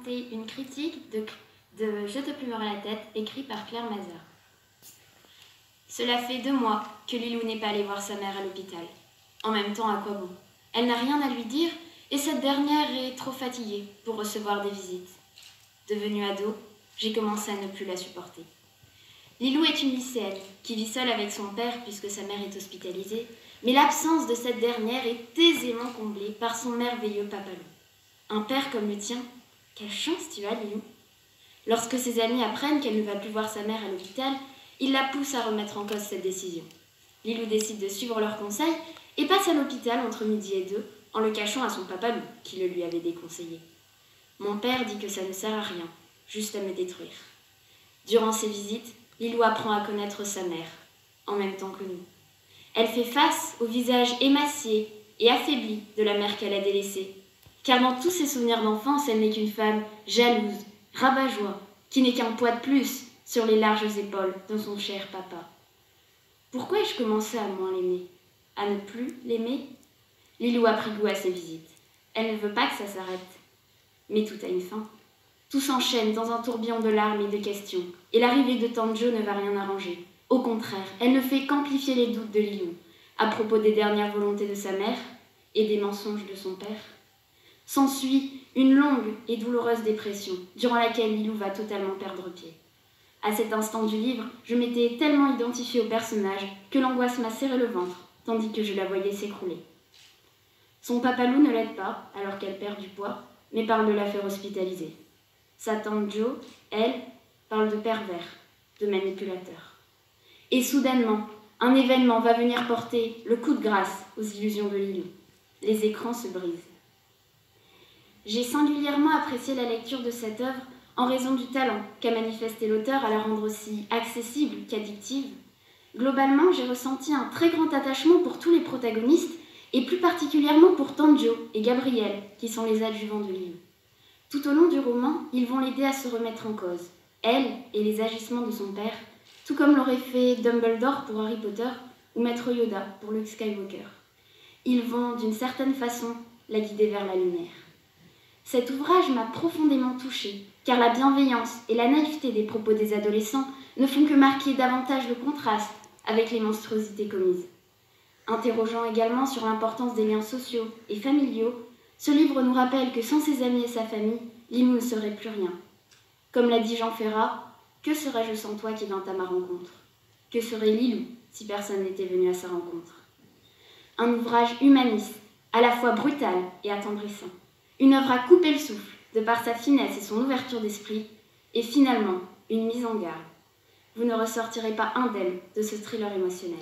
raconter une critique de Je te plumerai la tête, écrit par Claire Mazur. Cela fait 2 mois que Lilou n'est pas allée voir sa mère à l'hôpital. En même temps, à quoi bon? Elle n'a rien à lui dire et cette dernière est trop fatiguée pour recevoir des visites. Devenue ado, j'ai commencé à ne plus la supporter. Lilou est une lycéenne qui vit seule avec son père puisque sa mère est hospitalisée, mais l'absence de cette dernière est aisément comblée par son merveilleux papalou. Un père comme le tien, quelle chance tu as, Lilou. Lorsque ses amis apprennent qu'elle ne va plus voir sa mère à l'hôpital, ils la poussent à remettre en cause cette décision. Lilou décide de suivre leurs conseils et passe à l'hôpital entre midi et 2 en le cachant à son papalou qui le lui avait déconseillé. Mon père dit que ça ne sert à rien, juste à me détruire. Durant ces visites, Lilou apprend à connaître sa mère, en même temps que nous. Elle fait face au visage émacié et affaibli de la mère qu'elle a délaissée, car dans tous ses souvenirs d'enfance, elle n'est qu'une femme jalouse, rabat-joie, qui n'est qu'un poids de plus sur les larges épaules de son cher papa. Pourquoi ai-je commencé à moins l'aimer? À ne plus l'aimer? Lilou a pris goût à ses visites. Elle ne veut pas que ça s'arrête. Mais tout a une fin. Tout s'enchaîne dans un tourbillon de larmes et de questions, et l'arrivée de tante Jo ne va rien arranger. Au contraire, elle ne fait qu'amplifier les doutes de Lilou, à propos des dernières volontés de sa mère et des mensonges de son père. S'ensuit une longue et douloureuse dépression, durant laquelle Lilou va totalement perdre pied. À cet instant du livre, je m'étais tellement identifiée au personnage que l'angoisse m'a serré le ventre, tandis que je la voyais s'écrouler. Son papalou ne l'aide pas, alors qu'elle perd du poids, mais parle de la faire hospitaliser. Sa tante Jo, elle, parle de pervers, de manipulateur. Et soudainement, un événement va venir porter le coup de grâce aux illusions de Lilou. Les écrans se brisent. J'ai singulièrement apprécié la lecture de cette œuvre en raison du talent qu'a manifesté l'auteur à la rendre aussi accessible qu'addictive. Globalement, j'ai ressenti un très grand attachement pour tous les protagonistes et plus particulièrement pour tante Jo et Gabriel, qui sont les adjuvants de Lilou. Tout au long du roman, ils vont l'aider à se remettre en cause, elle et les agissements de son père, tout comme l'aurait fait Dumbledore pour Harry Potter ou Maître Yoda pour Luke Skywalker. Ils vont, d'une certaine façon, la guider vers la lumière. Cet ouvrage m'a profondément touchée, car la bienveillance et la naïveté des propos des adolescents ne font que marquer davantage le contraste avec les monstruosités commises. Interrogeant également sur l'importance des liens sociaux et familiaux, ce livre nous rappelle que sans ses amis et sa famille, Lilou ne serait plus rien. Comme l'a dit Jean Ferrat, que serais-je sans toi qui vint à ma rencontre? Que serait Lilou si personne n'était venu à sa rencontre? Un ouvrage humaniste, à la fois brutal et attendrissant. Une œuvre à couper le souffle, de par sa finesse et son ouverture d'esprit, et finalement, une mise en garde. Vous ne ressortirez pas indemne de ce thriller émotionnel.